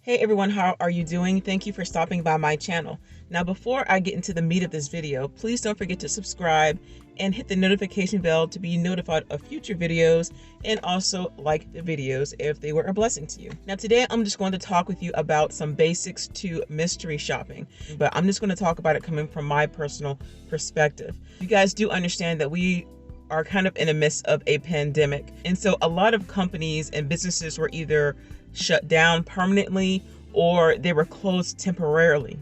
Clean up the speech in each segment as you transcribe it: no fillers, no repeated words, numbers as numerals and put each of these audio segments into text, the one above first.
Hey everyone, how are you doing? Thank you for stopping by my channel. Now before I get into the meat of this video, please don't forget to subscribe and hit the notification bell to be notified of future videos, and also like the videos if they were a blessing to you. Now today I'm just going to talk with you about some basics to mystery shopping, but I'm just going to talk about it coming from my personal perspective. You guys do understand that we are kind of in the midst of a pandemic, and so a lot of companies and businesses were either shut down permanently or they were closed temporarily.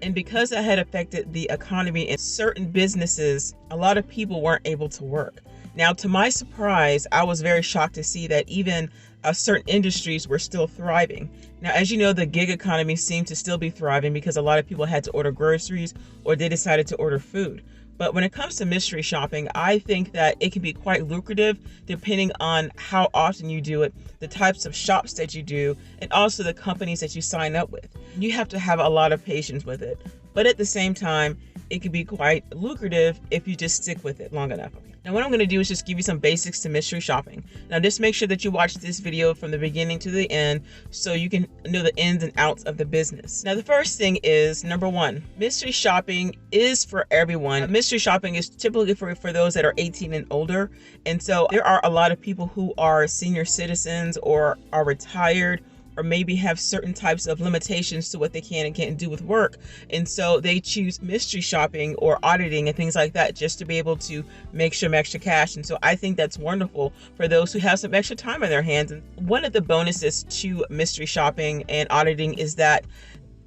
And because that had affected the economy in certain businesses, a lot of people weren't able to work. Now, to my surprise, I was very shocked to see that even certain industries were still thriving. Now, as you know, the gig economy seemed to still be thriving because a lot of people had to order groceries or they decided to order food. But when it comes to mystery shopping, I think that it can be quite lucrative depending on how often you do it, the types of shops that you do, and also the companies that you sign up with. You have to have a lot of patience with it. But at the same time, it can be quite lucrative if you just stick with it long enough. Now what I'm going to do is just give you some basics to mystery shopping. Now just make sure that you watch this video from the beginning to the end so you can know the ins and outs of the business. Now the first thing is, number one, mystery shopping is for everyone. Mystery shopping is typically for those that are 18 and older. And so there are a lot of people who are senior citizens or are retired, or maybe have certain types of limitations to what they can and can't do with work. And so they choose mystery shopping or auditing and things like that just to be able to make some extra cash. And so I think that's wonderful for those who have some extra time on their hands. And one of the bonuses to mystery shopping and auditing is that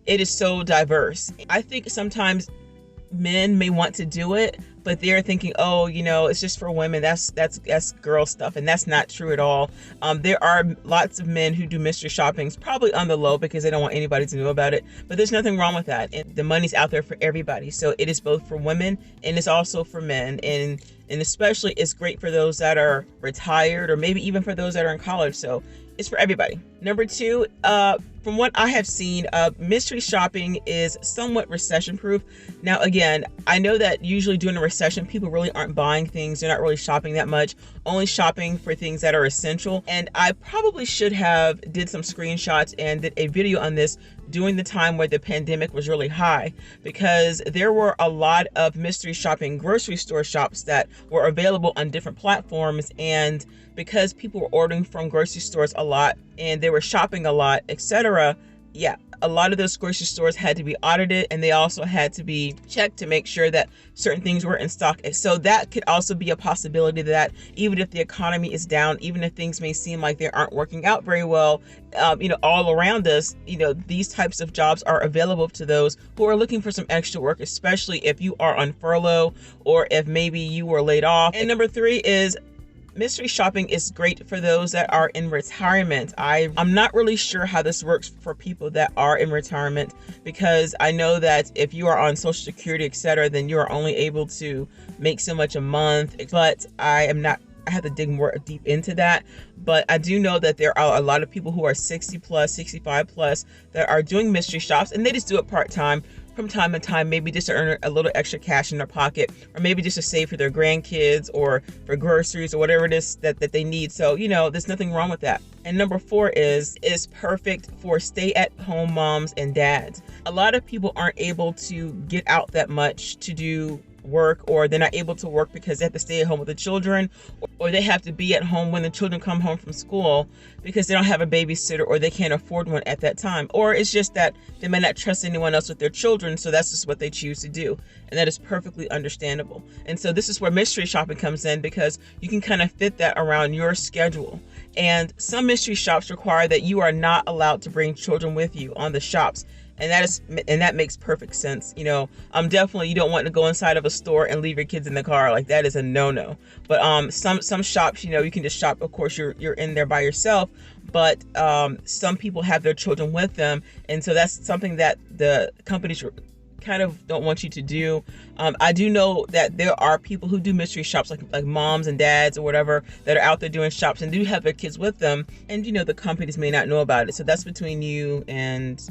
it is so diverse. I think sometimes men may want to do it, but they're thinking, oh, you know, it's just for women. That's girl stuff, and that's not true at all. There are lots of men who do mystery shoppings, probably on the low because they don't want anybody to know about it. But there's nothing wrong with that. And the money's out there for everybody. So it is both for women and it's also for men. And especially it's great for those that are retired or maybe even for those that are in college. So it's for everybody. Number two, from what I have seen, mystery shopping is somewhat recession proof. Now, again, I know that usually during a recession, people really aren't buying things. They're not really shopping that much, only shopping for things that are essential. And I probably should have did some screenshots and did a video on this during the time where the pandemic was really high, because there were a lot of mystery shopping grocery store shops that were available on different platforms. And because people were ordering from grocery stores a lot and they were shopping a lot, etc., yeah, a lot of those grocery stores had to be audited, and they also had to be checked to make sure that certain things were in stock. So that could also be a possibility that even if the economy is down, even if things may seem like they aren't working out very well, all around us, these types of jobs are available to those who are looking for some extra work, especially if you are on furlough or if maybe you were laid off. And number three is, mystery shopping is great for those that are in retirement. I'm not really sure how this works for people that are in retirement, because I know that if you are on Social Security, etc., then you are only able to make so much a month. But I have to dig more deep into that. But I do know that there are a lot of people who are 60 plus, 65 plus that are doing mystery shops, and they just do it part-time from time to time, maybe just to earn a little extra cash in their pocket, or maybe just to save for their grandkids or for groceries or whatever it is that they need. So, there's nothing wrong with that. And number four is perfect for stay-at-home moms and dads. A lot of people aren't able to get out that much to do work, or they're not able to work because they have to stay at home with the children, or they have to be at home when the children come home from school because they don't have a babysitter or they can't afford one at that time, or it's just that they may not trust anyone else with their children, so that's just what they choose to do, and that is perfectly understandable. And so this is where mystery shopping comes in, because you can kind of fit that around your schedule. And some mystery shops require that you are not allowed to bring children with you on the shops. And that makes perfect sense. Definitely you don't want to go inside of a store and leave your kids in the car. Like, that is a no-no. But some shops, you can just shop. Of course, you're in there by yourself. But some people have their children with them, and so that's something that the companies kind of don't want you to do. I do know that there are people who do mystery shops, like moms and dads or whatever, that are out there doing shops and do have their kids with them, and the companies may not know about it. So that's between you and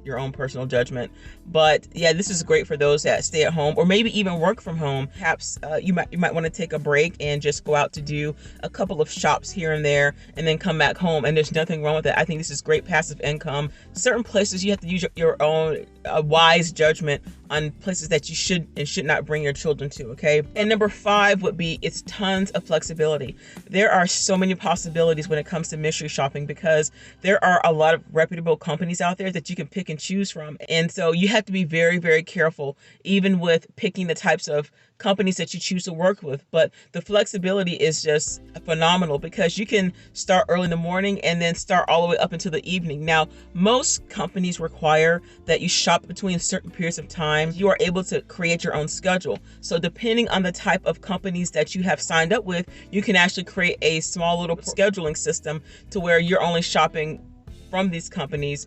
your own personal judgment. But yeah, this is great for those that stay at home or maybe even work from home. Perhaps you might want to take a break and just go out to do a couple of shops here and there and then come back home, and there's nothing wrong with that. I think this is great passive income. Certain places you have to use your own wise judgment on places that you should and should not bring your children to, okay? And number 5 would be, it's tons of flexibility. There are so many possibilities when it comes to mystery shopping because there are a lot of reputable companies out there that you can pick and choose from. And so you have to be very, very careful, even with picking the types of companies that you choose to work with. But the flexibility is just phenomenal because you can start early in the morning and then start all the way up until the evening. Now, most companies require that you shop between certain periods of time. You are able to create your own schedule. So depending on the type of companies that you have signed up with, you can actually create a small little scheduling system to where you're only shopping from these companies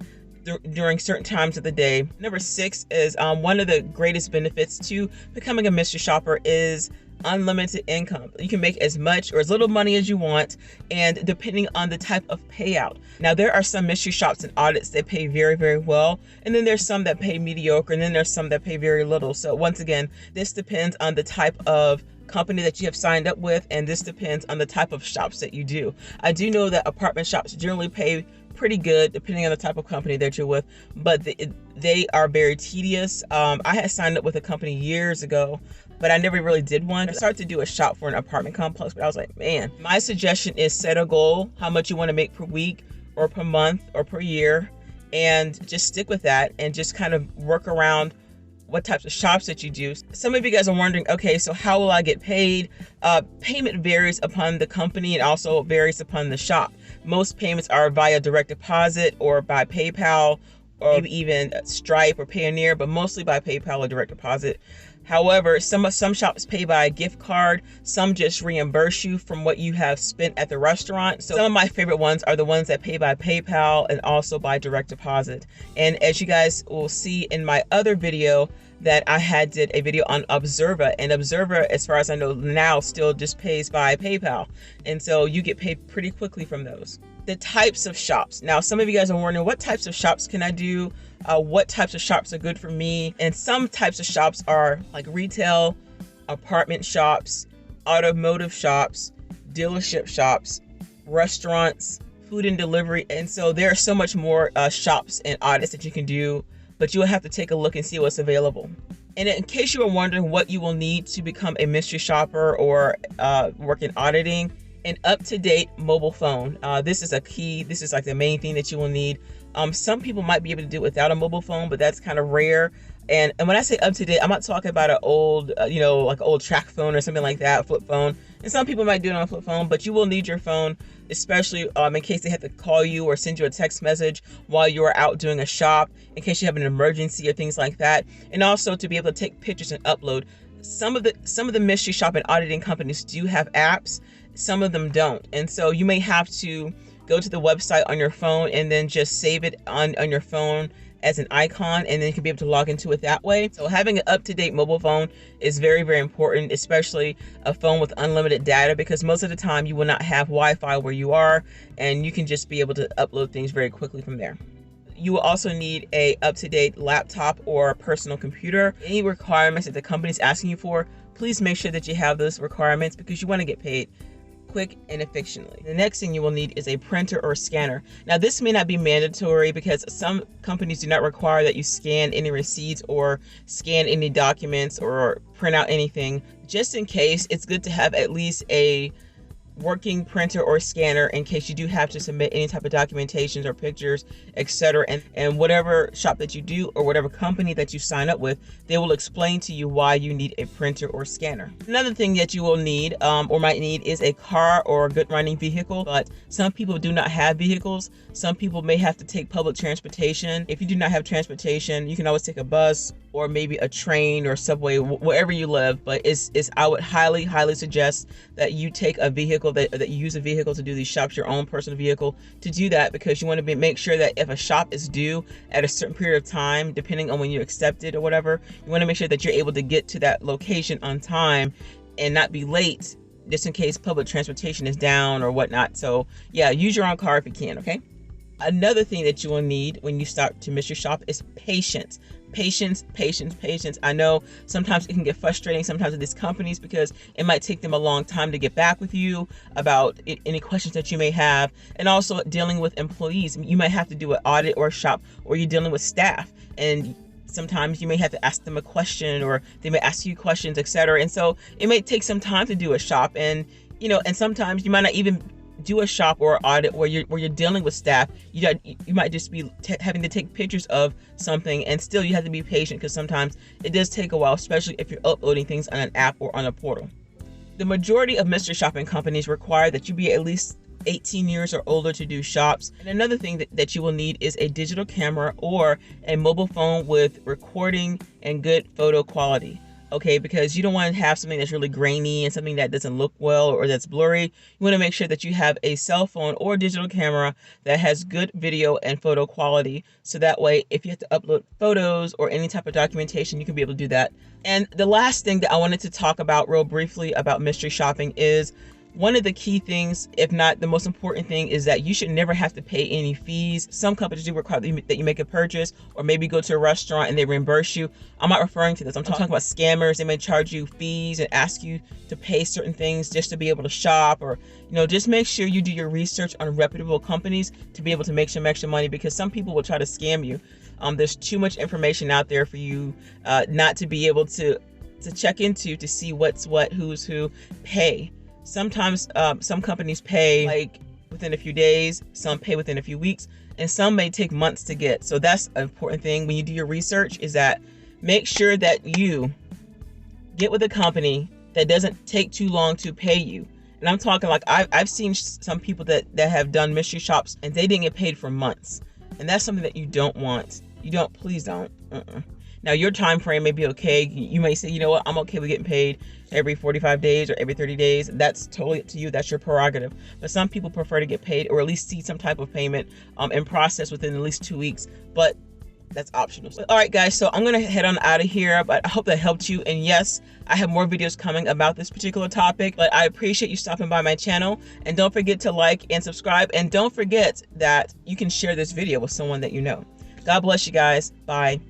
during certain times of the day. Number 6 is one of the greatest benefits to becoming a mystery shopper is unlimited income. You can make as much or as little money as you want, and depending on the type of payout. Now, there are some mystery shops and audits that pay very, very well, and then there's some that pay mediocre, and then there's some that pay very little. So once again, this depends on the type of company that you have signed up with, and this depends on the type of shops that you do. I do know that apartment shops generally pay pretty good depending on the type of company that you're with, but they are very tedious. I had signed up with a company years ago, but I never really did one. I started to do a shop for an apartment complex, but I was like, man, my suggestion is set a goal, how much you want to make per week or per month or per year, and just stick with that and just kind of work around what types of shops that you do. Some of you guys are wondering, okay, so how will I get paid? Payment varies upon the company and also varies upon the shop. Most payments are via direct deposit or by PayPal or maybe even Stripe or Payoneer, but mostly by PayPal or direct deposit. However, some shops pay by a gift card. Some just reimburse you from what you have spent at the restaurant. So some of my favorite ones are the ones that pay by PayPal and also by direct deposit. And as you guys will see in my other video that I did a video on Observa, and Observa, as far as I know now, still just pays by PayPal. And so you get paid pretty quickly from those. The types of shops. Now, some of you guys are wondering, what types of shops can I do? What types of shops are good for me? And some types of shops are like retail, apartment shops, automotive shops, dealership shops, restaurants, food and delivery. And so there are so much more shops and audits that you can do, but you'll have to take a look and see what's available. And in case you are wondering what you will need to become a mystery shopper or work in auditing, an up-to-date mobile phone. This is a key. This is like the main thing that you will need. Some people might be able to do it without a mobile phone, but that's kind of rare. And when I say up-to-date, I'm not talking about an old, like an old track phone or something like that, flip phone. And some people might do it on a flip phone, but you will need your phone, especially in case they have to call you or send you a text message while you are out doing a shop, in case you have an emergency or things like that. And also to be able to take pictures and upload. Some of the mystery shop and auditing companies do have apps. Some of them don't. And so you may have to go to the website on your phone and then just save it on your phone as an icon, and then you can be able to log into it that way. So having an up-to-date mobile phone is very, very important, especially a phone with unlimited data, because most of the time you will not have Wi-Fi where you are, and you can just be able to upload things very quickly from there. You will also need a up-to-date laptop or personal computer. Any requirements that the company is asking you for, please make sure that you have those requirements because you want to get paid quick and efficiently. The next thing you will need is a printer or scanner. Now, this may not be mandatory because some companies do not require that you scan any receipts or scan any documents or print out anything. Just in case, it's good to have at least a working printer or scanner in case you do have to submit any type of documentations or pictures, etc. And whatever shop that you do or whatever company that you sign up with, they will explain to you why you need a printer or scanner. Another thing that you will need or might need is a car or a good running vehicle, but some people do not have vehicles. Some people may have to take public transportation. If you do not have transportation, you can always take a bus or maybe a train or subway, wherever you live. But I would highly, highly suggest that you take a vehicle, that you use a vehicle to do these shops, your own personal vehicle to do that, because you want to make sure that if a shop is due at a certain period of time, depending on when you accept it or whatever, you want to make sure that you're able to get to that location on time and not be late, just in case public transportation is down or whatnot. So yeah, use your own car if you can, okay? Another thing that you will need when you start to mystery shop is patience. Patience. I know sometimes it can get frustrating sometimes with these companies because it might take them a long time to get back with you about any questions that you may have. And also dealing with employees. You might have to do an audit or a shop, or you're dealing with staff, and sometimes you may have to ask them a question, or they may ask you questions, etc. And so it may take some time to do a shop, and and sometimes you might not even do a shop or audit where you're dealing with staff. You might just be having to take pictures of something, and still you have to be patient because sometimes it does take a while, especially if you're uploading things on an app or on a portal. The majority of mystery shopping companies require that you be at least 18 years or older to do shops. And another thing that you will need is a digital camera or a mobile phone with recording and good photo quality. Okay, because you don't want to have something that's really grainy and something that doesn't look well or that's blurry. You want to make sure that you have a cell phone or digital camera that has good video and photo quality. So that way, if you have to upload photos or any type of documentation, you can be able to do that. And the last thing that I wanted to talk about real briefly about mystery shopping is one of the key things, if not the most important thing, is that you should never have to pay any fees. Some companies do require that you make a purchase, or maybe go to a restaurant and they reimburse you. I'm not referring to this. I'm talking about scammers. They may charge you fees and ask you to pay certain things just to be able to shop, or just make sure you do your research on reputable companies to be able to make some extra money, because some people will try to scam you. There's too much information out there for you not to be able to check into to see what's what, who's who. Pay. Sometimes some companies pay like within a few days, some pay within a few weeks, and some may take months to get. So that's an important thing when you do your research, is that make sure that you get with a company that doesn't take too long to pay you. And I'm talking like I've seen some people that have done mystery shops and they didn't get paid for months. And that's something that you don't want. Please don't. Now, your time frame may be okay. You may say, you know what, I'm okay with getting paid every 45 days or every 30 days. That's totally up to you. That's your prerogative. But some people prefer to get paid, or at least see some type of payment in process within at least 2 weeks. But that's optional. All right, guys, so I'm going to head on out of here, but I hope that helped you. And yes, I have more videos coming about this particular topic, but I appreciate you stopping by my channel. And don't forget to like and subscribe. And don't forget that you can share this video with someone that you know. God bless you guys. Bye.